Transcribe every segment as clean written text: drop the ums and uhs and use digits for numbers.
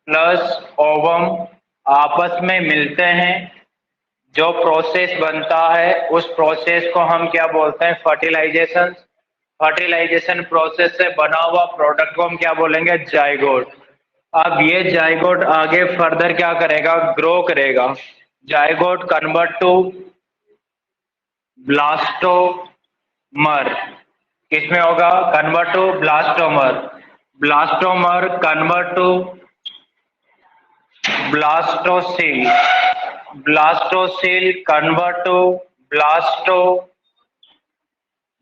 Plus ovum आपस में मिलते हैं, जो प्रोसेस बनता है उस प्रोसेस को हम क्या बोलते हैं? फर्टिलाइजेशन। फर्टिलाइजेशन प्रोसेस से बना हुआ प्रोडक्ट को हम क्या बोलेंगे? जाइगोट। अब ये जाइगोट आगे फर्दर क्या करेगा? ग्रो करेगा। Zygote convert to blastomere. किसमें होगा? Convert to blastomere. Blastomere convert to blastocoel. Blastocoel convert to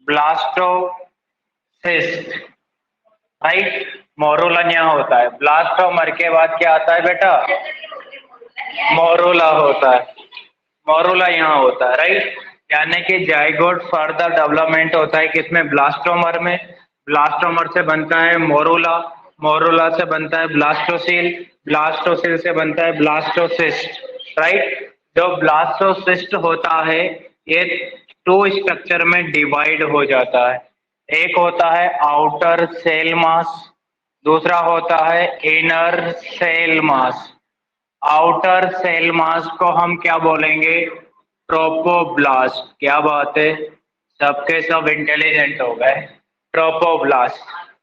blastocyst. Right. मोरूलन यहाँ होता है। ब्लास्टोमर के बाद क्या आता है बेटा? मोरूला होता है। मोरूला यहाँ होता है। राइट। यानी कि जाइगोट फर्दर डेवलपमेंट होता है किसमें? ब्लास्टोमर में। ब्लास्टोमर से बनता है मोरूला। मोरूला से बनता है ब्लास्टोसिल। ब्लास्टोसिल से बनता है ब्लास्टोसिस्ट। राइट। जो ब्लास्टोसिस्ट होता है ये टू स्ट्रक्चर में डिवाइड हो जाता है। एक होता है आउटर सेल मास, दूसरा होता है inner cell mass. Outer cell mass को हम क्या बोलेंगे? ट्रोपोब्लास्ट। क्या बात है, सबके सब इंटेलिजेंट हो गए। ट्रोपोब्लास्ट।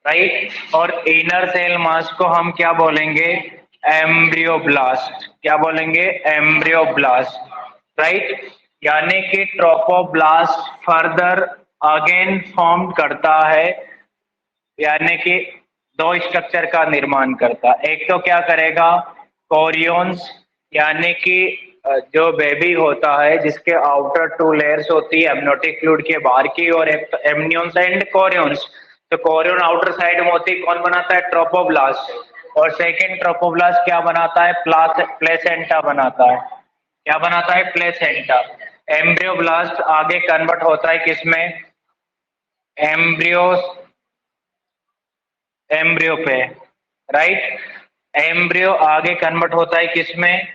राइट। और इनर सेल मास को हम क्या बोलेंगे? एम्ब्रियोब्लास्ट। क्या बोलेंगे? एम्ब्रियोब्लास्ट। राइट। यानी कि ट्रोपोब्लास्ट फर्दर अगेन फॉर्म करता है, यानी कि दो स्ट्रक्चर का निर्माण करता। एक तो क्या करेगा? कोरियंस, यानी कि जो बेबी होता है जिसके आउटर टू लेयर्स होती है एमनियोटिक फ्लूइड के बाहर की, और एक तो एमनियंस एंड कोरियंस। तो कोरियन आउटर साइड में होती है, कौन बनाता है? ट्रोपोब्लास्ट। और सेकेंड ट्रोपोब्लास्ट क्या बनाता है? प्लेसेंटा बनाता है। क्या बनाता है? प्लेसेंटा। एम्ब्रियोब्लास्ट आगे कन्वर्ट होता है किसमें? एम्ब्रियो एम्ब्रियो पे। राइट। एम्ब्रियो आगे कन्वर्ट होता है किसमें?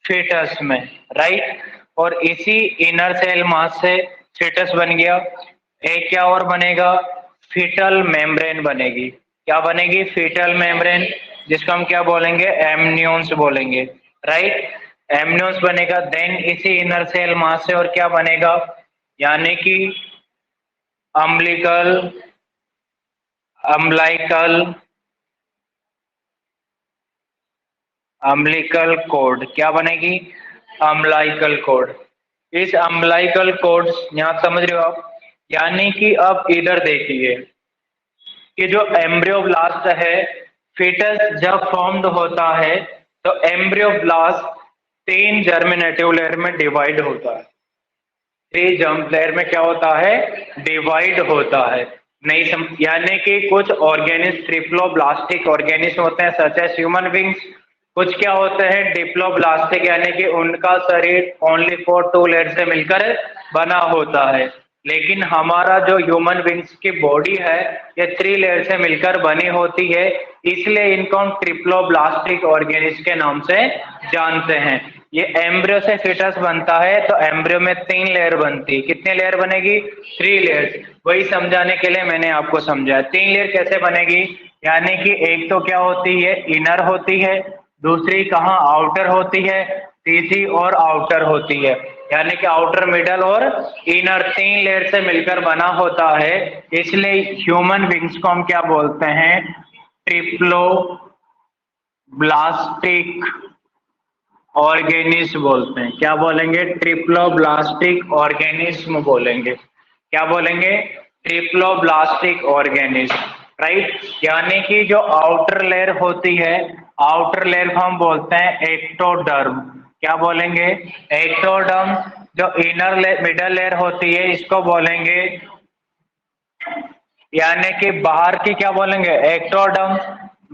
फीटस में। राइट। और इसी इनर सेल मास से फीटस बन गया। एक क्या और बनेगा? फीटल मेम्ब्रेन बनेगी। क्या बनेगी? फीटल मेम्ब्रेन, जिसको हम क्या बोलेंगे? एमनियंस बोलेंगे। राइट। एमनियंस बनेगा। देन इसी इनर सेल मास से और क्या बनेगा? यानी कि अम्बिलिकल अम्बलाइकल अम्बिलिकल कोड। क्या बनेगी? Umbilical code. इस अम्बलाइकल कोड, यहाँ समझ रहे हो आप? यानी कि अब इधर देखिए कि जो एम्ब्रियोब्लास्ट है, फीटस जब फॉर्म्ड होता है तो एम्ब्रियोब्लास्ट तीन जर्मिनेटिव लेयर में डिवाइड होता है। थ्री जर्म लेयर में क्या होता है? डिवाइड होता है। नहीं यानी कि कुछ ऑर्गेनिज ट्रिप्लोब्लास्टिक ऑर्गेनिज्म होते हैं सच एज ह्यूमन बींग्स। कुछ क्या होते हैं? डिप्लोब्लास्टिक, यानी कि उनका शरीर ओनली फॉर टू लेयर से मिलकर बना होता है। लेकिन हमारा जो ह्यूमन बींग्स की बॉडी है ये थ्री लेयर से मिलकर बनी होती है, इसलिए इनको हम ट्रिप्लोब्लास्टिक ऑर्गेनिज्म के नाम से जानते हैं। ये एम्ब्रियो से फीटस बनता है तो एम्ब्रियो में तीन लेयर बनती है। कितने लेयर बनेगी? Three layer. वही समझाने के लिए मैंने आपको समझाया तीन लेयर कैसे बनेगी। यानी कि एक तो क्या होती है? इनर होती है, दूसरी कहाँ? आउटर होती है, तीसरी और आउटर होती है। यानी कि आउटर, मिडल और इनर तीन लेयर से मिलकर बना होता है। इसलिए ह्यूमन बींग्स को हम क्या बोलते हैं? ट्रिप्लो ब्लास्टिक ऑर्गेनिज्म बोलते हैं। क्या बोलेंगे? ट्रिप्लोब्लास्टिक ऑर्गेनिज्म बोलेंगे। क्या बोलेंगे? Triploblastic organism. राइट। यानी कि जो आउटर लेयर होती है, आउटर लेयर को हम बोलते हैं एक्टोडर्म। क्या बोलेंगे? एक्टोडर्म। जो इनर मिडल लेयर होती है इसको बोलेंगे, यानी कि बाहर की क्या बोलेंगे? एक्टोडर्म।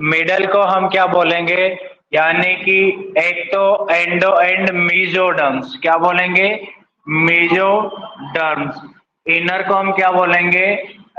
मिडल को हम क्या बोलेंगे? यानी कि एक्टो, एंडो एंड मीजोडर्म्स। क्या बोलेंगे? मीजोडर्म्स। इनर को हम क्या बोलेंगे?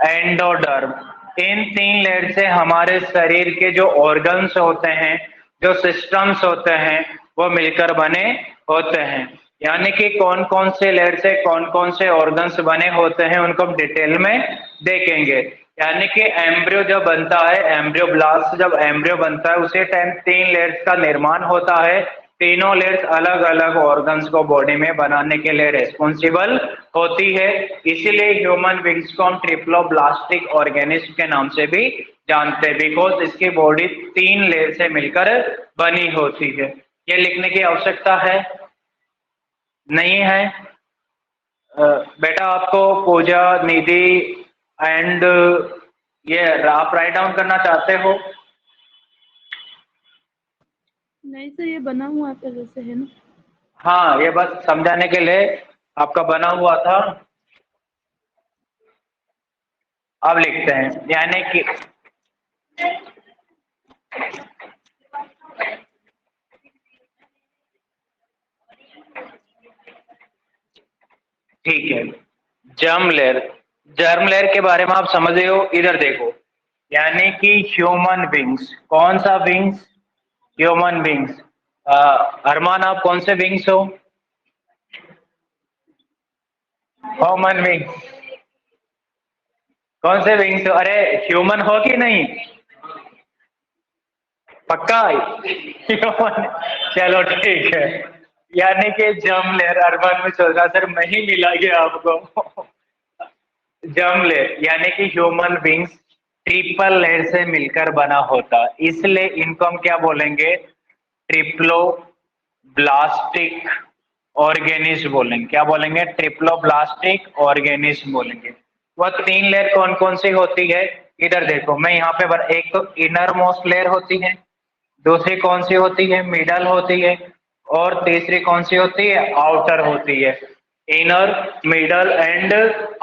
एंडोडर्म। इन तीन लेयर से हमारे शरीर के जो ऑर्गन्स होते हैं, जो सिस्टम्स होते हैं, वो मिलकर बने होते हैं। यानी कि कौन कौन से लेयर से कौन कौन से ऑर्गन्स बने होते हैं उनको हम डिटेल में देखेंगे। यानी कि एम्ब्रियो जब बनता है, एम्ब्रियो ब्लास्ट जब एम्ब्रियो बनता है उसी टाइम 3 लेयर्स का निर्माण होता है। तीनों लेयर्स अलग अलग ऑर्गन्स को बॉडी में बनाने के लिए रेस्पॉन्सिबल होती है। इसीलिए ह्यूमन बींग्स को हम ट्रिप्लोब्लास्टिक ऑर्गेनिज्म के नाम से भी जानते हैं, बिकॉज इसकी बॉडी 3 लेयर से मिलकर बनी होती है। ये लिखने की आवश्यकता है नहीं है? बेटा आपको पूजा, निधि एंड ये आप राइट डाउन करना चाहते हो? नहीं सर, ये बना हुआ पहले से है ना। हाँ, ये बस समझाने के लिए आपका बना हुआ था। अब लिखते हैं, यानी कि ठीक है। जर्म लेयर, जर्म लेयर के बारे में आप समझ रहे हो? इधर देखो, यानी कि ह्यूमन बींग्स, कौन सा बींग्स? Human beings. अरमान आप कौन से बींग्स हो? Human beings. कौन से बींग्स हो? अरे ह्यूमन हो कि नहीं? पक्का ह्यूमन? चलो ठीक है। यानी कि जर्म लेयर, अरमान में चल रहा सर मैं ही मिला गया आपको। जर्म लेयर यानी कि ह्यूमन बींग्स ट्रिपल लेयर से मिलकर बना होता, इसलिए इनको हम क्या बोलेंगे? ट्रिप्लो ब्लास्टिक ऑर्गेनिज्म बोलेंगे। क्या बोलेंगे? ट्रिप्लोब्लास्टिक ऑर्गेनिज्म बोलेंगे। वह 3 लेयर कौन कौन सी होती है? इधर देखो, मैं यहाँ पे एक तो इनर मोस्ट लेयर होती है, दूसरी कौन सी होती है? मिडल होती है, और तीसरी कौन सी होती है? आउटर होती है। इनर, मिडल एंड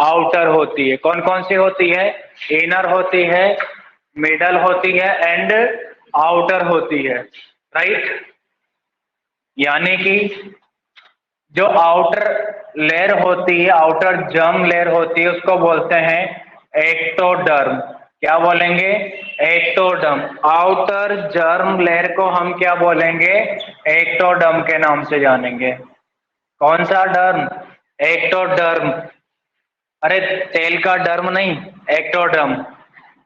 आउटर होती है। कौन कौन सी होती है? इनर होती है, मिडल होती है एंड आउटर होती है, राइट? यानी कि जो आउटर लेयर होती है, आउटर जर्म लेयर होती है, उसको बोलते हैं एक्टोडर्म। क्या बोलेंगे? एक्टोडर्म। आउटर जर्म लेयर को हम क्या बोलेंगे? एक्टोडर्म के नाम से जानेंगे। कौन सा डर्म? एक्टोडर्म। अरे तेल का डर्म नहीं, एक्टोडर्म।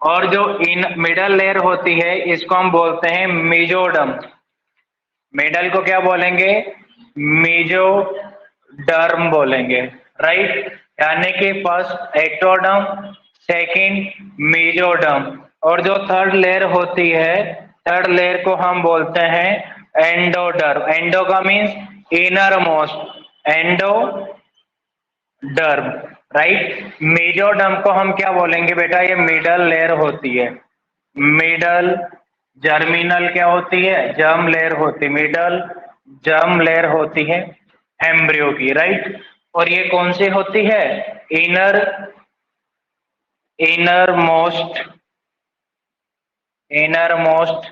और जो इन मिडल लेयर होती है इसको हम बोलते हैं मेजोडर्म। मिडल को क्या बोलेंगे? मेजोडर्म बोलेंगे, राइट? यानी कि फर्स्ट एक्टोडर्म, सेकंड मेजोडर्म, और जो थर्ड लेयर होती है, थर्ड लेयर को हम बोलते हैं एंडोडर्म। एंडो का means inner most, endoderm, right? Mesoderm को हम क्या बोलेंगे बेटा? ये मिडल लेयर होती है। मिडल जर्मिनल क्या होती है? जर्म लेयर होती, मिडल जर्म लेयर होती है एम्ब्रियो की, राइट? और ये कौन सी होती है? Inner, inner most, inner most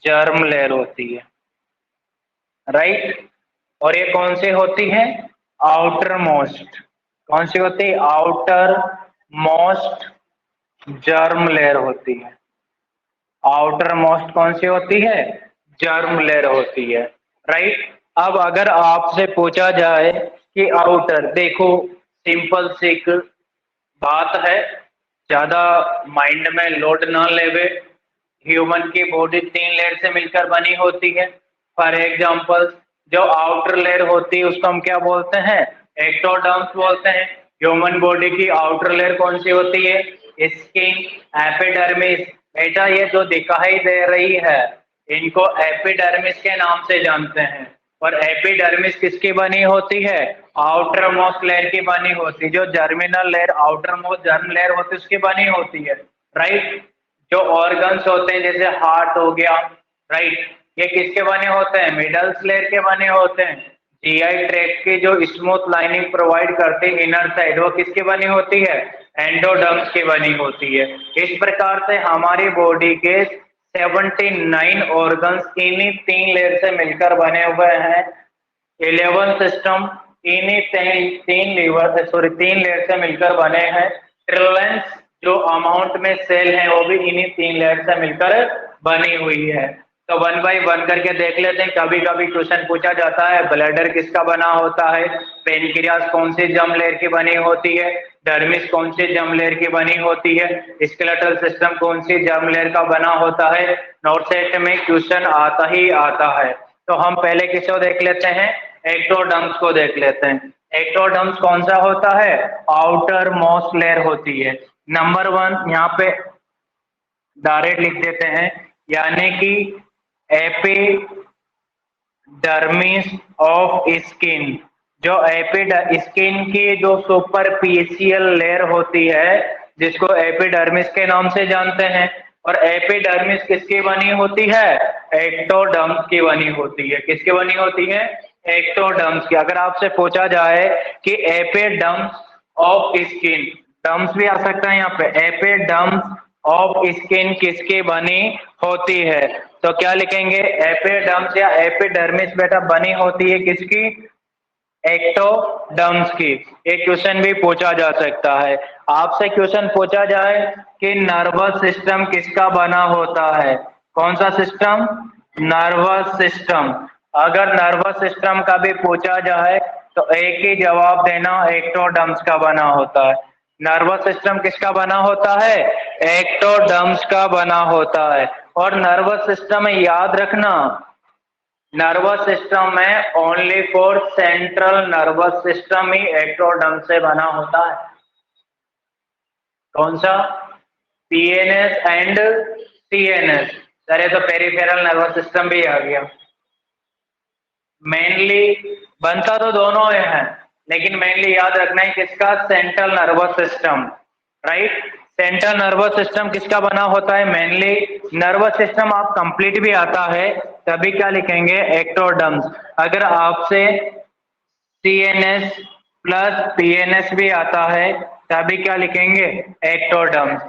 germ layer होती है, राइट? और ये कौन सी होती है? Outer most. कौन सी होती है? आउटर मोस्ट जर्म लेयर होती है। आउटर मोस्ट कौन सी होती है? जर्म लेयर होती है, राइट? अब अगर आपसे पूछा जाए कि आउटर, देखो सिंपल सी एक बात है, ज्यादा माइंड में लोड ना लेवे। ह्यूमन की बॉडी 3 लेयर से मिलकर बनी होती है। फॉर एग्जांपल, जो आउटर लेयर होती है उसको हम क्या बोलते हैं? एक्टोडर्म्स बोलते हैं। ह्यूमन बॉडी की आउटर लेयर कौन सी होती है? Skin, epidermis. बेटा ये जो दिखाई दे रही है इनको एपिडर्मिस के नाम से जानते हैं। और एपिडर्मिस किसकी बनी होती है? आउटर मोस्ट लेयर की बनी होती है। जो germinal layer, outer most germ layer होती है उसकी बनी होती है, राइट? जो ऑर्गन्स होते हैं जैसे हार्ट हो गया, राइट, ये किसके बने होते हैं? मिडल लेयर के बने होते हैं। जीआई ट्रैक्ट की जो स्मूथ लाइनिंग प्रोवाइड करते हैं इनर साइड, वो किसकी बनी होती है? एंडोडर्म्स की बनी होती है। इस प्रकार से हमारी बॉडी के 79 ऑर्गन्स इन्हीं 3 लेयर से मिलकर बने हुए हैं। 11 सिस्टम इन्हीं 3 लेयर से मिलकर बने हैं। ट्रिलियंस जो अमाउंट में सेल है वो भी इन्हीं 3 लेयर से मिलकर बनी हुई है। तो वन बाई वन करके देख लेते हैं। कभी कभी क्वेश्चन पूछा जाता है ब्लैडर किसका बना होता है, पेनक्रियास कौन सी जर्म लेयर की बनी होती है, डर्मिस कौन सी जर्म लेयर की बनी होती है, स्केलेटल सिस्टम कौन सी जर्म लेयर का बना होता है। नोट सेट में क्वेश्चन आता ही आता है। तो हम पहले किसको देख लेते हैं, एक्टोडर्म्स को देख लेते हैं। एक्टोडर्म्स कौन सा होता है, आउटर मोस्ट लेयर होती है। नंबर वन यहाँ पे डायरेक्ट लिख देते हैं, यानी कि एपिडर्मिस ऑफ स्किन। जो स्किन की जो सुपरफिशियल लेयर होती है जिसको एपिडर्मिस के नाम से जानते हैं, और एपिडर्मिस किसकी बनी होती है, एक्टोडर्म्स की बनी होती है। किसकी बनी होती है, एक्टोडर्म्स की। अगर आपसे पूछा जाए कि एपिडर्म्स ऑफ स्किन, डर्म्स भी आ सकता है यहाँ पे, एपिडर्म्स ऑफ स्किन किसकी बनी होती है, तो क्या लिखेंगे, एपिडर्म्स या एपिडर्मिस बेटा बनी होती है किसकी, एक्टोडर्म्स की। एक क्वेश्चन भी पूछा जा सकता है। आपसे क्वेश्चन पूछा जाए कि नर्वस सिस्टम किसका बना होता है, कौन सा सिस्टम, नर्वस सिस्टम। अगर नर्वस सिस्टम का भी पूछा जाए तो एक ही जवाब देना, एक्टोडर्म्स का बना होता है। नर्वस सिस्टम किसका बना होता है, एक्टोडर्म्स का बना होता है। और नर्वस सिस्टम में याद रखना, नर्वस सिस्टम में only for central nervous system he ectoderm से बना होता है। कौन सा, पीएनएस एंड सीएनएस। अरे तो पेरिफेरल नर्वस सिस्टम भी आ गया। मेनली बनता तो दोनों है, लेकिन मेनली याद रखना है किसका, central nervous system, right. Central nervous system किसका बना होता है, मेनली नर्वस सिस्टम। आप कंप्लीट भी आता है तभी क्या लिखेंगे, एक्टोडर्म्स। अगर आपसे सीएनएस प्लस पीएनएस भी आता है तभी क्या लिखेंगे, एक्टोडर्म्स।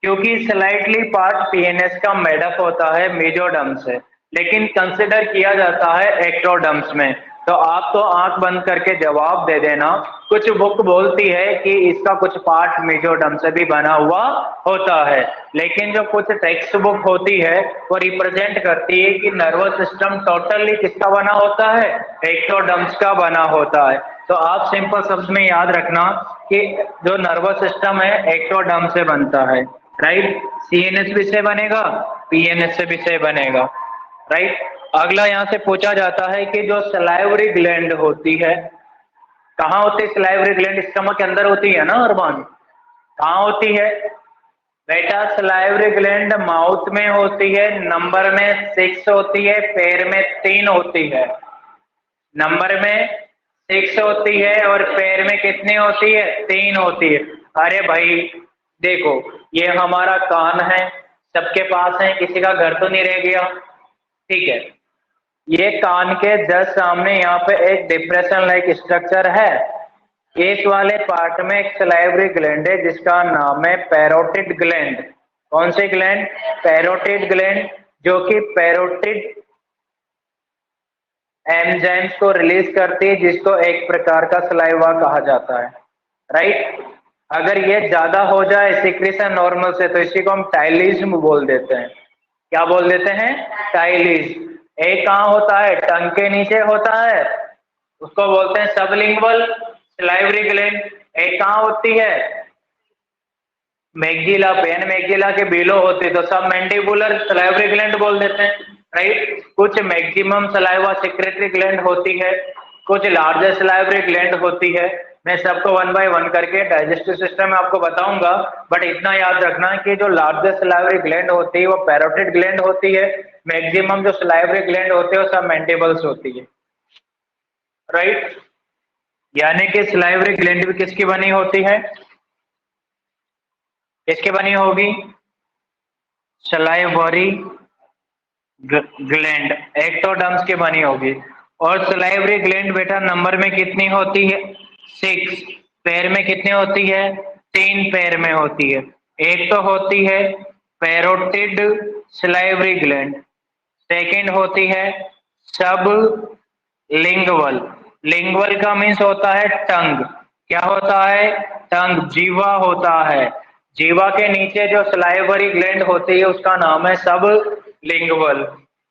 क्योंकि स्लाइटली पार्ट पीएनएस का मेडअप होता है मेजोडर्म से, लेकिन कंसिडर किया जाता है एक्टोडर्म्स में। तो आप तो आंख बंद करके जवाब दे देना। कुछ बुक बोलती है कि इसका कुछ पार्ट मेजोडर्म से भी बना हुआ होता है, लेकिन जो कुछ टेक्स्ट बुक होती है वो रिप्रेजेंट करती है कि नर्वस सिस्टम टोटली किसका बना होता है, एक्टोडर्म्स का बना होता है। तो आप सिंपल शब्द में याद रखना कि जो नर्वस सिस्टम है एक्टोडर्म से बनता है, राइट। सीएनएस भी से बनेगा, पीएनएस से भी से बनेगा, राइट। अगला यहाँ से पूछा जाता है कि जो सलाइवरी ग्लैंड होती है, कहाँ होती है सलाइवरी ग्लैंड, स्टमक के अंदर होती है ना अरमान, कहाँ होती है बेटा, सलाइवरी ग्लैंड माउथ में होती है, नंबर में 6 होती है, पैर में 3 होती है। नंबर में 6 होती है और पैर में कितनी होती है, 3 होती है। अरे भाई देखो, ये हमारा कान है, सबके पास है, किसी का घर तो नहीं रह गया, ठीक है। ये कान के जस्ट सामने यहाँ पे एक डिप्रेशन लाइक स्ट्रक्चर है। इस वाले पार्ट में एक सलाइवरी ग्लैंड है जिसका नाम है पैरोटिड ग्लैंड। कौन सी ग्लैंड, पैरोटिड ग्लैंड, जो कि पैरोटिड एंजाइम्स को रिलीज करती है जिसको एक प्रकार का सलाइवा कहा जाता है, राइट। अगर ये ज्यादा हो जाए सिक्रीशन नॉर्मल से तो इसी को हम टाइलिज्म बोल देते हैं। क्या बोल देते हैं, टाइलिज्म। एक कहाँ होता है, टंग के नीचे होता है, उसको बोलते हैं सबलिंगुअल सलाइवरी ग्लैंड। एक कहाँ होती है, मैग्जिला, पेन मैग्जिला के बिलो होते तो सब मैंडिबुलर सलाइवरी ग्लैंड बोल देते हैं, राइट। कुछ मैक्सिमम सलाइवा सेक्रेटरी ग्लैंड होती है, कुछ लार्जर सलाइवरी ग्लैंड होती है। मैं सबको वन बाय वन करके डाइजेस्टिव सिस्टम में आपको बताऊंगा, बट इतना याद रखना है कि जो लार्जर सलाइवरी ग्लैंड होती है वो पैरोटिड ग्लैंड होती है, मैक्सिमम जो सलाइवरी ग्लैंड होती है वो सब मैंडिबल्स होती है, राइट। यानी कि सलाइवरी ग्लैंड भी किसकी बनी होती है, किसकी बनी होगी, सलाइवरी ग्लैंड एक्टोडर्म्स की बनी होगी। और सलाइवरी ग्लैंड बेटा नंबर में कितनी होती है, 6। पैर में कितनी होती है, 3 पैर में होती है। एक तो होती है पैरोटिड सलाइवरी ग्लैंड, सेकंड होती है सब लिंगवल। लिंगवल का मीन्स होता है टंग, क्या होता है, टंग, जीवा होता है। जीवा के नीचे जो सलाइवरी ग्लैंड होती है उसका नाम है सब लिंगवल।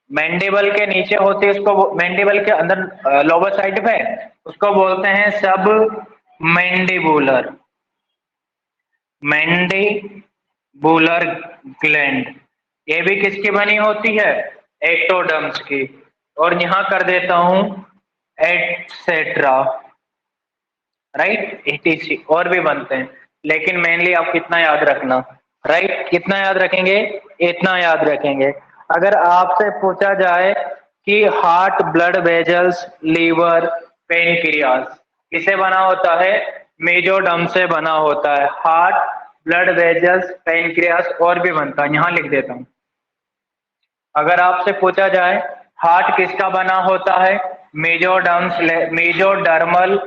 मैंडिबल के नीचे होती है, उसको मैंडिबल के अंदर लोअर साइड पे, उसको बोलते हैं सब मैंडिबुलर, मैंडिबुलर ग्लैंड। ये भी किसकी बनी होती है? एक्टोडर्म्स की। और यहां कर देता हूं एटसेट्रा, राइट, एटीसी और भी बनते हैं, लेकिन मेनली आप कितना याद रखना, राइट, कितना याद रखेंगे? इतना याद रखेंगे। अगर आपसे पूछा जाए कि heart, blood vessels, liver, pancreas किसे बना होता है? मेजोडर्म से बना होता है। हार्ट, ब्लड वेजल्स, पेनक्रियास और भी बनता है, यहां लिख देता हूं। अगर आपसे पूछा जाए हार्ट किसका बना होता है? मेजोडर्मल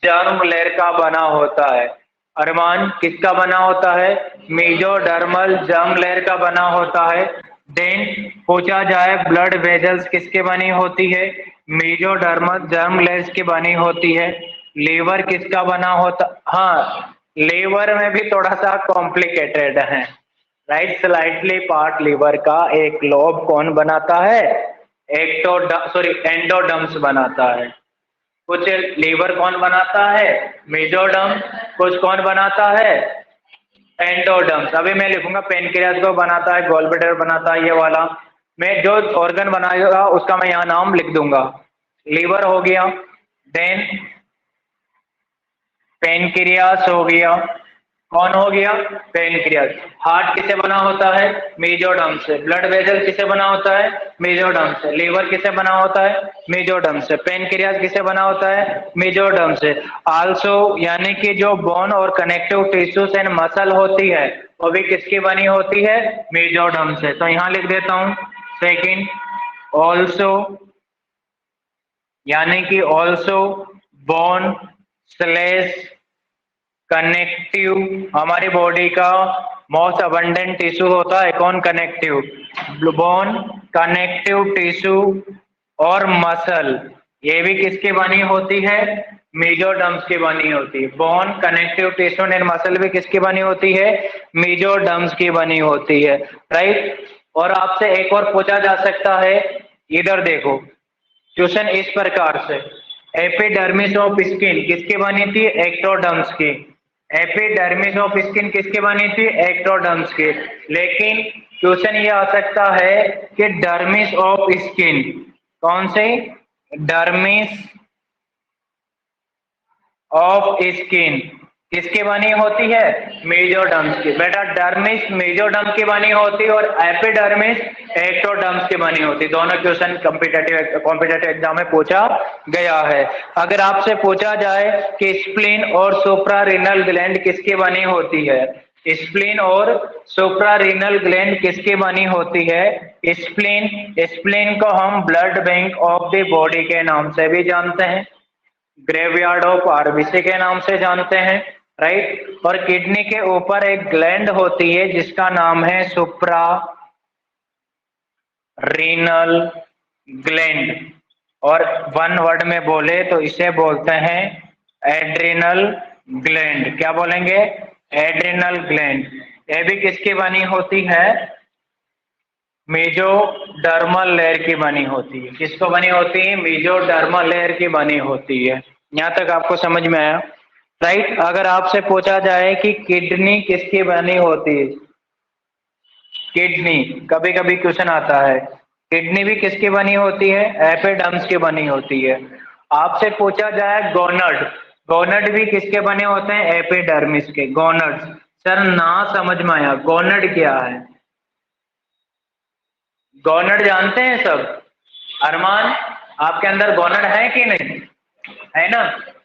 जर्म लेयर का बना होता है। अरमान किसका बना होता है? मेजोडर्मल जर्म लेयर का बना होता है। देन पूछा जाए ब्लड वेजल्स किसके बनी होती है? मेजोडर्मल जर्म लेयर की बनी होती है। लीवर किसका बना होता? हाँ, लीवर में भी थोड़ा सा कॉम्प्लिकेटेड है, राइट, स्लाइटली पार्ट लीवर का एक लोब कौन बनाता है? एंडोडर्म्स बनाता है। कुछ लीवर कौन बनाता है? मेजोडर्म। कुछ कौन बनाता है? एंडोडर्म्स। अभी मैं लिखूंगा पेनक्रियास को बनाता है, गॉलब्लैडर बनाता है, ये वाला मैं जो ऑर्गन बनाएगा उसका मैं यहाँ नाम लिख दूंगा। लीवर हो गया, देन पेनक्रियास हो गया। कौन हो गया? पेनक्रियास। हार्ट किसे बना होता है? मेजोडर्म से। ब्लड वेसल किसे बना होता है? मेजोडर्म से। लीवर किसे बना होता है? मेजोडर्म से। पेनक्रियास किसे बना होता है? मेजोडर्म से। आल्सो यानी कि जो बोन और कनेक्टिव टिश्यूज एंड मसल होती है वो भी किसकी बनी होती है? मेजोडर्म से। तो यहां लिख देता हूं सेकंड, ऑल्सो यानी कि ऑल्सो बोन स्लेश कनेक्टिव। हमारी बॉडी का मोस्ट अबंडेंट टिश्यू होता है कौन? कनेक्टिव। बोन, कनेक्टिव टिश्यू और मसल, ये भी किसकी बनी होती है? मेजोडर्म्स की बनी होती है। Bone, connective tissue and muscle भी किसकी बनी होती है? मेजोडर्म्स की बनी होती है, राइट। और आपसे एक और पूछा जा सकता है, इधर देखो, क्वेश्चन इस प्रकार से, एपिडर्मिस ऑफ स्किन किसकी बनी थी? एक्टोडर्म्स की। एपिडर्मिस ऑफ स्किन किसकी बनी थी? एक्टोडर्म्स की। लेकिन क्वेश्चन ये आ सकता है कि डर्मिस ऑफ स्किन कौन से? डर्मिस ऑफ स्किन किसकी बनी होती है? मेजोडर्म्स की। बेटा डर्मिस मेजोडर्म की बनी होती है और एपिडर्मिस एक्टोडर्म्स की बनी होती है। दोनों क्वेश्चन कॉम्पिटेटिव एग्जाम में पूछा गया है। अगर आपसे पूछा जाए कि स्प्लीन और सुप्रारीनल ग्लैंड किसकी बनी होती है? स्प्लीन और सुप्रारीनल ग्लैंड किसकी बनी होती है? स्प्लीन को हम blood bank of the body के नाम से भी जानते हैं, ग्रेवयार्ड ऑफ आरबीसी के नाम से जानते हैं, राइट। और किडनी के ऊपर एक ग्लैंड होती है जिसका नाम है सुप्रा रीनल ग्लैंड, और वन वर्ड में बोले तो इसे बोलते हैं एड्रिनल ग्लैंड। क्या बोलेंगे? Adrenal gland. ये भी किसकी बनी होती है? मेजोडर्मल लेयर की बनी होती है। किसको बनी होती है? मेजोडर्मल लेयर की बनी होती है। यहां तक आपको समझ में आया, राइट। अगर आपसे पूछा जाए कि किडनी किसकी बनी होती है, किडनी कभी कभी क्वेश्चन आता है, किडनी भी किसकी बनी होती है? एपिडर्म्स की बनी होती है। आपसे पूछा जाए गोनड, गोनड भी किसके बने होते हैं? एपिडर्मिस के। गोनड, सर ना समझ में आया, गोनड क्या है? गोनड जानते हैं सब? अरमान, आपके अंदर गोनड है कि नहीं? है ना।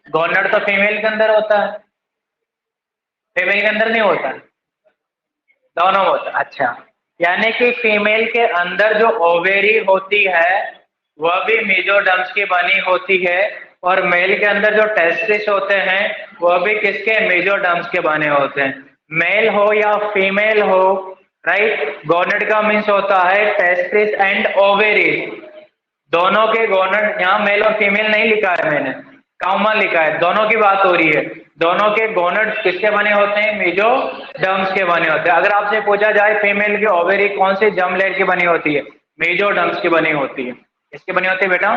गोनड तो फीमेल के अंदर होता है, फीमेल के अंदर नहीं होता? दोनों होता है। अच्छा, यानी कि फीमेल के अंदर जो ओवेरी होती है वह भी मेजोडर्म्स की बनी होती है, और मेल के अंदर जो टेस्टिस होते हैं वह भी किसके? मेजोडर्म्स के बने होते हैं। मेल हो या फीमेल हो, राइट, गोनेड का मीन्स होता है टेस्टिस एंड ओवेरी, दोनों के गोनड। यहाँ मेल और फीमेल नहीं लिखा है मैंने, कॉमन लिखा है, दोनों की बात हो रही है। दोनों के गोनड किसके बने होते हैं? मेजोडर्म्स के बने होते हैं। अगर आपसे पूछा जाए फीमेल की ओवेरी कौन सी जर्म लेयर की बनी होती है, मेजोडर्म्स की बनी होती है। किसकी बनी होती है बेटा?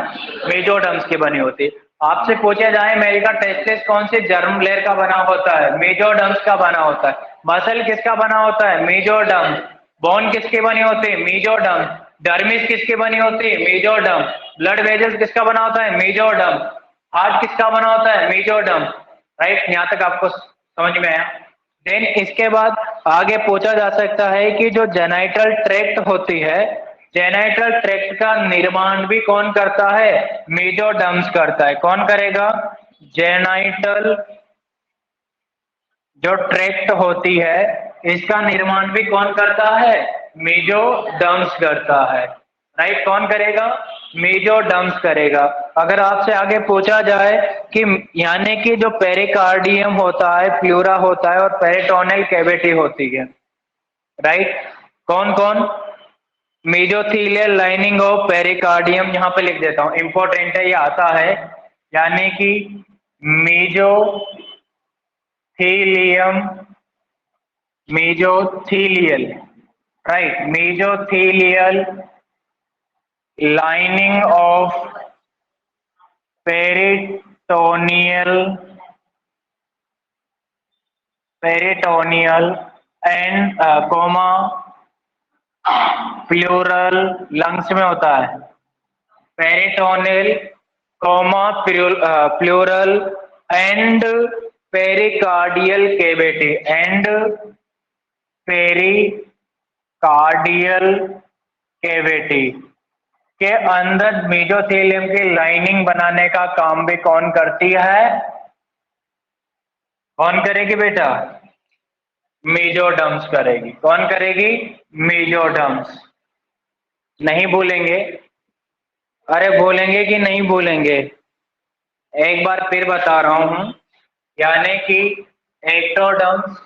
मेजोडर्म्स की बनी होती है। आपसे पूछा जाए अमेरिका टेस्टिस कौन से जर्म लेयर का बना होता है? मेजोडर्म्स का बना होता है। मसल किसका बना होता है? मेजोडर्म। बोन किसकी बनी होती है? मेजोडर्म। डर्मिस किसकी बनी होती है? मेजोडर्म। ब्लड वेजल्स किसका बना होता है? मेजोडर्म। हार्ट किसका बना होता है? मेजोडर्म। राइट, यहाँ तक आपको समझ में आया? देन इसके बाद आगे पूछा जा सकता है कि जो जेनाइटल ट्रैक्ट होती है, जेनाइटल ट्रैक्ट का निर्माण भी कौन करता है? मेजोडर्म्स करता है। कौन करेगा? जेनाइटल जो ट्रैक्ट होती है इसका निर्माण भी कौन करता है? मेजोडर्म्स करता है। राइट, कौन करेगा? मेजोडर्म्स करेगा। अगर आपसे आगे पूछा जाए कि यानी कि जो पेरिकार्डियम होता है, प्लूरा होता है और पेरिटोनियल कैविटी होती है, राइट, कौन कौन? मेजोथीलियल लाइनिंग ऑफ पेरिकार्डियम, यहां पे लिख देता हूं, इंपॉर्टेंट है, ये आता है, यानी कि mesothelium, mesothelial, right, mesothelial lining of peritoneal, peritoneal and comma pleural, lungs में होता है, peritoneal comma pleural and pericardial cavity, and pericardial cavity के अंदर मेजोथेलियम की लाइनिंग बनाने का काम भी कौन करती है? कौन करेगी बेटा? मेजोडर्म्स करेगी। कौन करेगी? मेजोडर्म्स। नहीं भूलेंगे? अरे भूलेंगे कि नहीं भूलेंगे? एक बार फिर बता रहा हूं, यानी कि एक्टोडर्म्स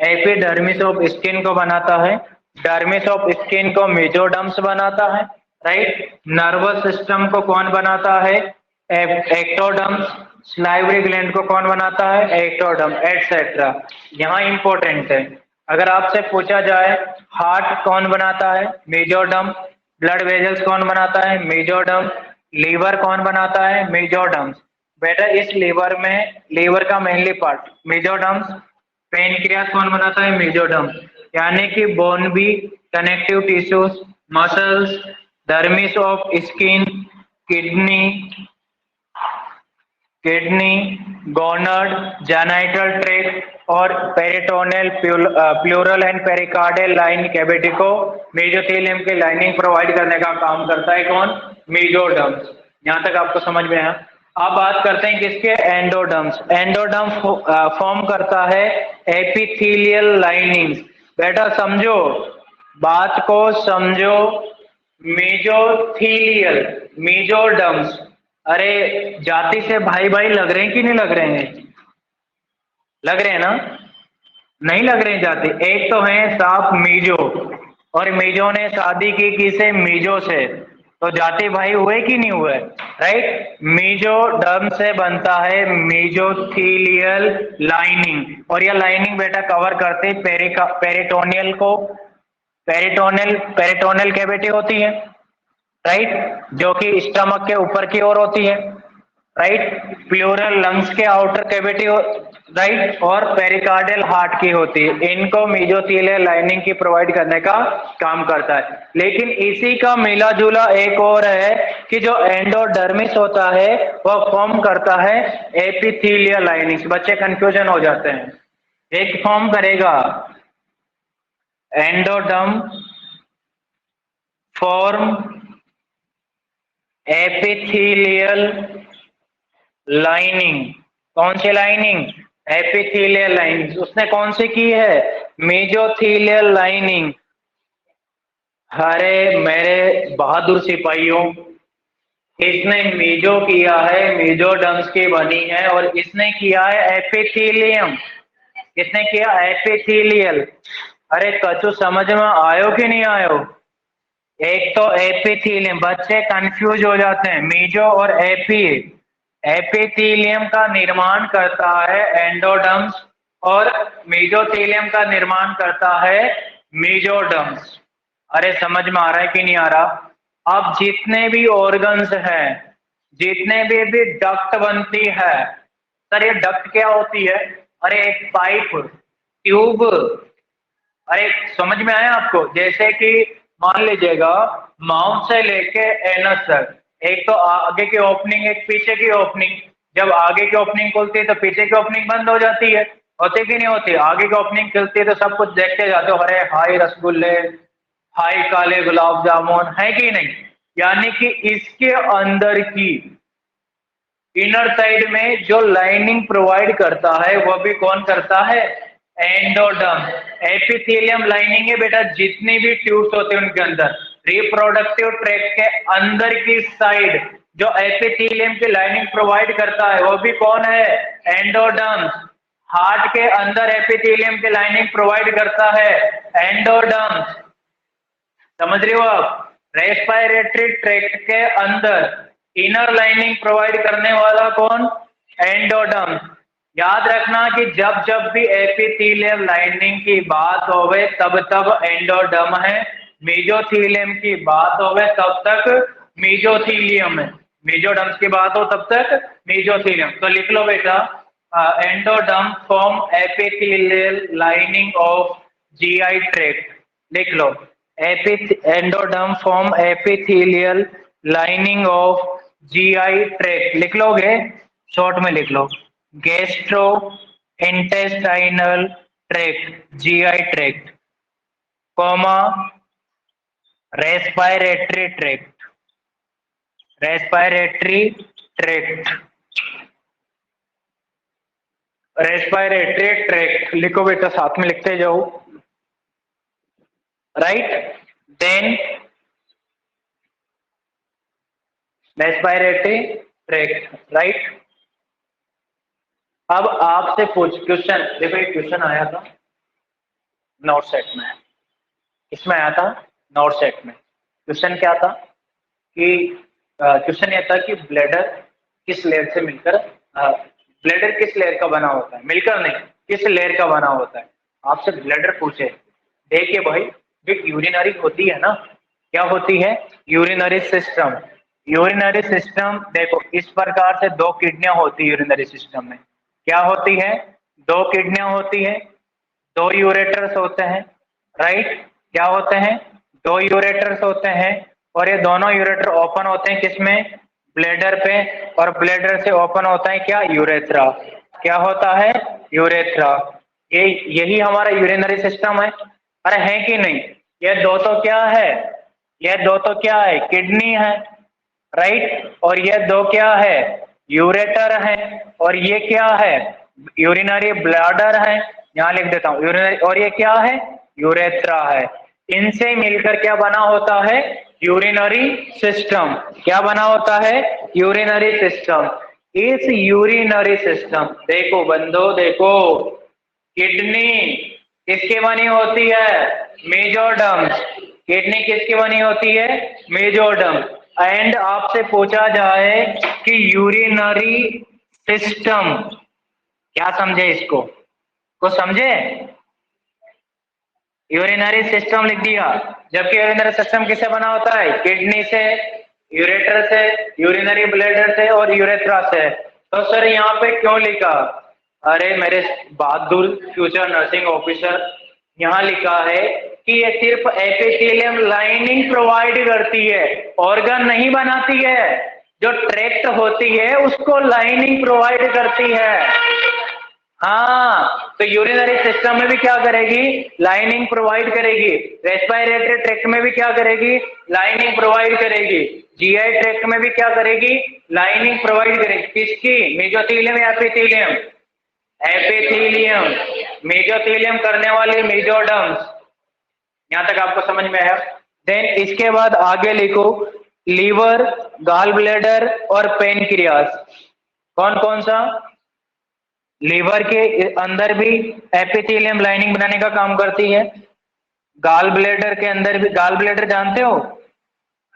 एपिडर्मिस ऑफ स्किन को बनाता है, डर्मिस ऑफ स्किन को मेजोडर्म्स बनाता है, राइट। नर्वस सिस्टम को कौन बनाता है? एक्टोडर्म्स। स्लाइवरी ग्लैंड को कौन बनाता है? Ectoderm, etcetera. यहाँ इंपॉर्टेंट है, अगर आपसे पूछा जाए हार्ट कौन बनाता है? मेजोडर्म। ब्लड वेजल्स कौन बनाता है? मेजोडर्म। लीवर कौन बनाता है? मेजोडर्म्स। बेटा इस लीवर में, लीवर का मेनली पार्ट मेजोडर्म्स। पेनक्रियास कौन बनाता है? मेजोडर्म। यानी कि बोन भी, connective tissues, muscles, dermis of skin, kidney, gonad, genital tract और peritoneal pleural and pericardial line cavity को मेजोथेलियम की लाइनिंग प्रोवाइड करने का काम करता है कौन? मेजोडर्म्स। यहां तक आपको समझ में आया? अब बात करते हैं किसके? एंडोडर्म्स। एंडोडर्म फॉर्म करता है एपिथेलियल लाइनिंग। बेटा समझो, बात को समझो, मेजोथीलियल, मेजोडर्म्स, अरे जाति से भाई भाई लग रहे हैं कि नहीं लग रहे हैं? लग रहे हैं ना? नहीं लग रहे हैं जाति। एक तो है साफ मीजो, और मीजो ने शादी की किसे? मीजो से, तो जाति भाई हुए कि नहीं हुए? राइट। मीजोडर्म से बनता है मेजोथीलियल लाइनिंग, और यह लाइनिंग बेटा कवर करते पेरिटोनियल को, पेरिटोनियल कैविटी होती है, राइट, जो कि स्टमक के ऊपर की ओर होती है, राइट। प्लूरल लंग्स के आउटर कैविटी, राइट, और पेरिकार्डियल हार्ट की होती है। इनको मेजोथेलियल लाइनिंग की प्रोवाइड करने का काम करता है। लेकिन इसी का मिला जुला एक और है कि जो एंडोडर्मिस होता है वह फॉर्म करता है एपिथेलियल लाइनिंग। बच्चे कंफ्यूजन हो जाते हैं, एक फॉर्म करेगा एंडोडर्म फॉर्म एपिथेलियल लाइनिंग। कौन सी लाइनिंग? Epithelial lining. उसने कौन सी की है? मेजोथेलियल लाइनिंग। अरे मेरे बहादुर सिपाहियों, इसने मेजो किया है, मेजोडर्म्स की बनी है, और इसने किया है एपिथेलियम। किसने किया? एपिथेलियल। अरे कछु समझ में आयो कि नहीं आयो? एक तो एपिथेलियम, बच्चे कंफ्यूज हो जाते हैं, मेजो और एपी। एपिथेलियम का निर्माण करता है एंडोडर्म्स, और मेजोथेलियम का निर्माण करता है मेजोडर्म्स। अरे समझ में आ रहा है कि नहीं आ रहा? अब जितने भी ऑर्गन्स हैं, जितने भी डक्ट बनती है, सर ये डक्ट क्या होती है? अरे एक पाइप, ट्यूब, अरे समझ में आया आपको? जैसे कि मान लीजिएगा माउथ से लेके एनस तक, एक तो आगे की ओपनिंग, एक पीछे की ओपनिंग। जब आगे की ओपनिंग खुलती है तो पीछे की ओपनिंग बंद हो जाती है, होती कि नहीं होती? आगे की ओपनिंग खुलती है तो सब कुछ देखते जाते हो, अरे हाय रसगुल्ले, हाय काले गुलाब जामुन, है कि नहीं? यानी कि इसके अंदर की इनर साइड में जो लाइनिंग प्रोवाइड करता है वो भी कौन करता है? एंडोडर्म। एपिथेलियम लाइनिंग है बेटा, जितनी भी ट्यूब्स होते हैं उनके अंदर। रिप्रोडक्टिव ट्रैक्ट के अंदर की साइड जो एपिथेलियम की लाइनिंग प्रोवाइड करता है वो भी कौन है? एंडोडर्म। हार्ट के अंदर एपिथेलियम की लाइनिंग प्रोवाइड करता है एंडोडर्म। समझ रहे हो आप? रेस्पिरेटरी ट्रैक्ट के अंदर इनर लाइनिंग प्रोवाइड करने वाला कौन? एंडोडर्म। याद रखना कि जब जब भी एपिथेलियम लाइनिंग की बात होवे तब तब एंडोडर्म है, मेजोथेलियम की बात होवे तब तक मेजोथेलियम है, मेजोडर्म्स की बात हो तब तक मेजोथेलियम। तो लिख लो बेटा, endoderm form epithelial lining of GI tract. लिख लो, endoderm form epithelial lining of GI tract. लिख लोगे? शॉर्ट में लिख लो, gastro intestinal tract, GI tract, comma respiratory tract, respiratory tract, respiratory tract लिखो बेटा, साथ में लिखते जाओ। Right, then respiratory tract, right. अब आपसे पूछ क्वेश्चन, देखो एक क्वेश्चन आया था नोट सेट में, इसमें आया था नोट सेट में। क्वेश्चन क्या था कि क्वेश्चन यह था कि ब्लैडर किस लेयर से मिलकर, ब्लैडर किस लेयर का बना होता है? मिलकर नहीं, किस लेयर का बना होता है? आपसे ब्लैडर पूछे। देखिए भाई, जो यूरिनरी होती है ना, क्या होती है? Urinary system. यूरिनरी सिस्टम देखो इस प्रकार से, दो किडनियां होती है यूरिनरी सिस्टम में। क्या होती है? दो किडनियां होती है, दो यूरेटर्स होते हैं, राइट। क्या होते हैं? दो यूरेटर्स होते हैं, और ये दोनों यूरेटर ओपन होते हैं किसमें? ब्लैडर पे। और ब्लैडर से ओपन होता है क्या? यूरेथ्रा। क्या होता है? यूरेथ्रा। ये यही हमारा यूरिनरी सिस्टम है। अरे है कि नहीं? ये दो तो क्या है? ये दो तो क्या है? किडनी है, राइट। और ये दो क्या है? यूरेटर है। और ये क्या है? यूरिनरी ब्लैडर है, यहां लिख देता हूं यूरिनरी। और ये क्या है? यूरेथ्रा है। इनसे मिलकर क्या बना होता है? Urinary system. क्या बना होता है? Urinary system. इस यूरिनरी सिस्टम, देखो बंदो देखो, किडनी किसकी बनी होती है? मेजोडर्म। किडनी किसकी बनी होती है? मेजोडर्म। एंड आपसे पूछा जाए कि यूरिनरी सिस्टम, क्या समझे इसको? को समझे? यूरिनरी सिस्टम लिख दिया, जबकि यूरिनरी सिस्टम किससे बना होता है? किडनी से, यूरेटर से, यूरिनरी ब्लैडर से और यूरेथ्रा से। तो सर यहाँ पे क्यों लिखा? अरे मेरे बहादुर फ्यूचर नर्सिंग ऑफिसर, यहाँ लिखा है कि ये सिर्फ एपिथेलियम लाइनिंग प्रोवाइड करती है, ऑर्गन नहीं बनाती है। जो ट्रैक्ट होती है उसको लाइनिंग प्रोवाइड करती है। हाँ, तो यूरिनरी सिस्टम में भी क्या करेगी? लाइनिंग प्रोवाइड करेगी। रेस्पिरेटरी ट्रैक्ट में भी क्या करेगी? लाइनिंग प्रोवाइड करेगी। जीआई ट्रैक्ट में भी क्या करेगी? लाइनिंग प्रोवाइड करेगी। किसकी? मेजोथेलियम या एपिथेलियम? एपिथेलियम। मेजोथेलियम करने वाले मेजोडर्म्स। यहां तक आपको समझ में आया? देन इसके बाद आगे लिखो, लीवर, गॉल ब्लैडर और पेनक्रियास। कौन कौन सा? लीवर के अंदर भी एपिथेलियम लाइनिंग बनाने का काम करती है। गॉल ब्लैडर के अंदर भी, गॉल ब्लैडर जानते हो?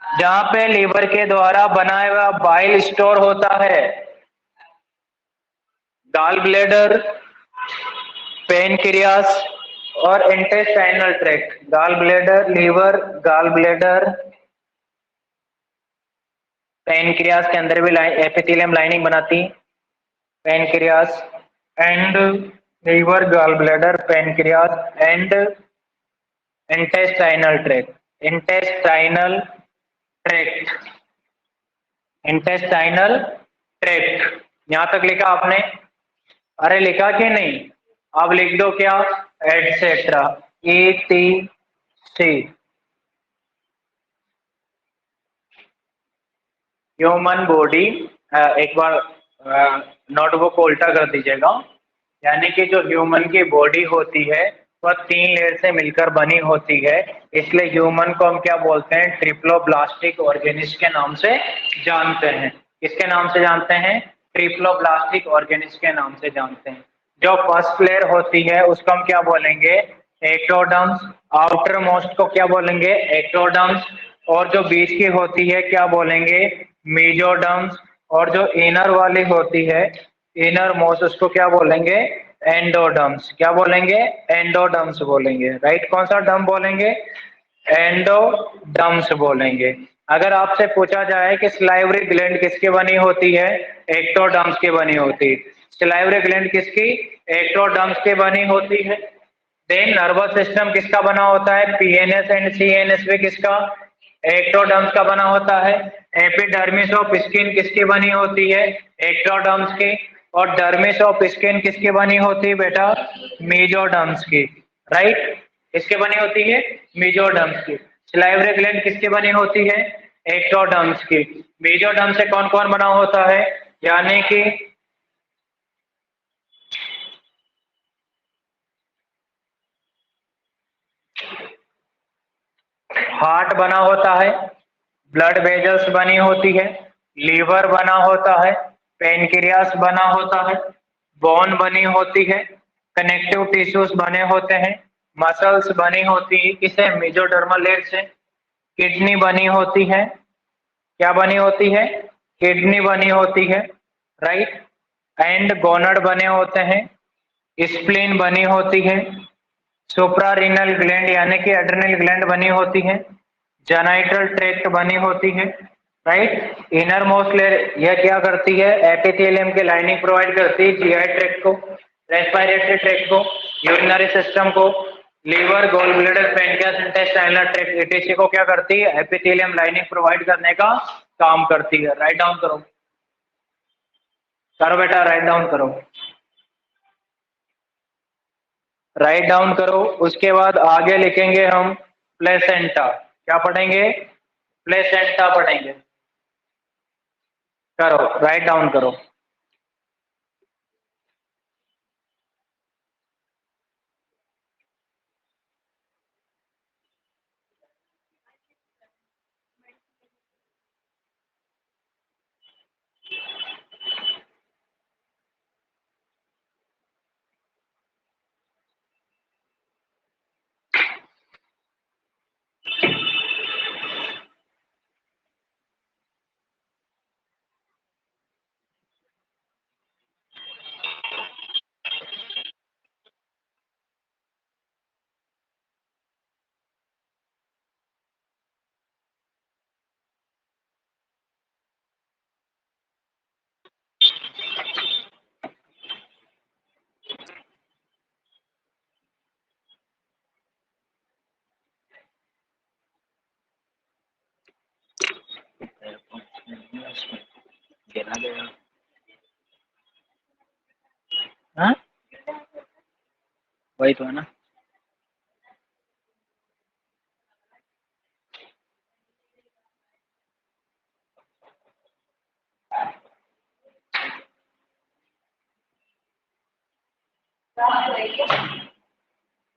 जहां पे लीवर के द्वारा बनाया हुआ बाइल स्टोर होता है। गॉल ब्लैडर, पेनक्रियास और intestinal tract. Gall bladder, liver, gall bladder, pancreas के अंदर भी एपिथेलियम लाइनिंग बनाती है, pancreas and liver, gall bladder, pancreas and intestinal tract, intestinal tract, intestinal tract. यहां तक लिखा आपने? अरे लिखा कि नहीं? अब लिख दो क्या? Etcetera, ETC। ह्यूमन बॉडी, एक बार नोटबुक को उल्टा कर दीजिएगा। यानी कि जो ह्यूमन की बॉडी होती है वह 3 लेयर से मिलकर बनी होती है, इसलिए ह्यूमन को हम क्या बोलते हैं? ट्रिप्लोब्लास्टिक ऑर्गेनिस्ट के नाम से जानते हैं। किसके नाम से जानते हैं? ट्रिप्लोब्लास्टिक ऑर्गेनिस्ट के नाम से जानते हैं। जो फर्स्ट लेयर होती है उसको हम क्या बोलेंगे? एक्टोडर्म्स। आउटर मोस्ट को क्या बोलेंगे? एक्टोडर्म्स। और जो बीच की होती है क्या बोलेंगे? मेजोडर्म्स। और जो इनर वाली होती है, इनर मोस्ट, उसको क्या बोलेंगे? एंडोडर्म्स। क्या बोलेंगे? एंडोडर्म्स बोलेंगे। राइट? कौन सा डर्म बोलेंगे? एंडोडर्म्स बोलेंगे। अगर आपसे पूछा जाए कि सलाइवरी ग्लैंड किसकी बनी होती है? एक्टोडर्म्स की बनी होती है। सलाइवरी ग्लैंड किसकी? एक्टोडर्म्स की बनी होती है। देन नर्वस सिस्टम किसका बना होता है? PNS एंड CNS भी किसका? एक्टोडर्म्स का बना होता है। एपिडर्मिस ऑफ स्किन किसकी बनी होती है? एक्टोडर्म्स की। और डर्मिस ऑफ स्किन किसकी बनी होती है बेटा? मेजोडर्म्स की। राइट? किसकी बनी होती है? मेजोडर्म्स की। सलाइवरी ग्लैंड किसकी बनी होती है? एक्टोडर्म्स की। मेजोडर्म से कौन कौन बना होता है? यानी कि हार्ट बना होता है, ब्लड वेजल्स बनी होती है, लीवर बना होता है, पेनक्रियास बना होता है, बोन बनी होती है, कनेक्टिव टिश्यूज बने होते हैं, मसल्स बनी होती है। किसे? मेजोडर्मल लेयर से। किडनी बनी होती है। क्या बनी होती है? किडनी बनी होती है। राइट? एंड गोनड बने होते हैं, स्प्लीन बनी होती है, सुप्रारीनल ग्लैंड यानी कि एड्रिनल ग्लैंड बनी होती है, जेनाइटल ट्रैक्ट बनी होती है। राइट? इनर मोस्ट लेयर यह क्या करती है? एपिथेलियम की लाइनिंग प्रोवाइड करती है GI ट्रैक्ट को, रेस्पिरेटरी ट्रैक्ट को, यूरिनरी सिस्टम को, liver, gall bladder, pancreas, intestinal tract, ETC को क्या करती है? एपिथेलियम लाइनिंग प्रोवाइड करने का काम करती है। राइट डाउन करो, करो बेटा, राइट डाउन करो, राइट डाउन करो। उसके बाद आगे लिखेंगे हम प्लेसेंटा। क्या पढ़ेंगे? प्लेसेंटा पढ़ेंगे। करो, राइट डाउन करो। हाँ, वही तो है ना।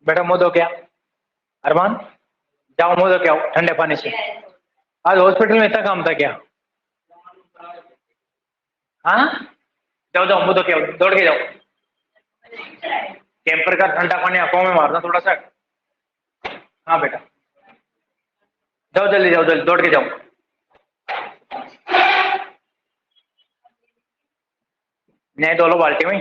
बेटा मुंह धो क्या? अरमान, जाओ मुंह धो के आओ ठंडे पानी से। आज हॉस्पिटल में इतना काम था क्या? हाँ, जाओ जाओ मुंह धो के आओ, दौड़ के जाओ। कैंपर का ठंडा पानी आंखों में मारना थोड़ा सा। हाँ बेटा, जाओ जल्दी, जाओ जल्दी, दौड़ के जाओ। नहीं, धो लो बाल्टी में।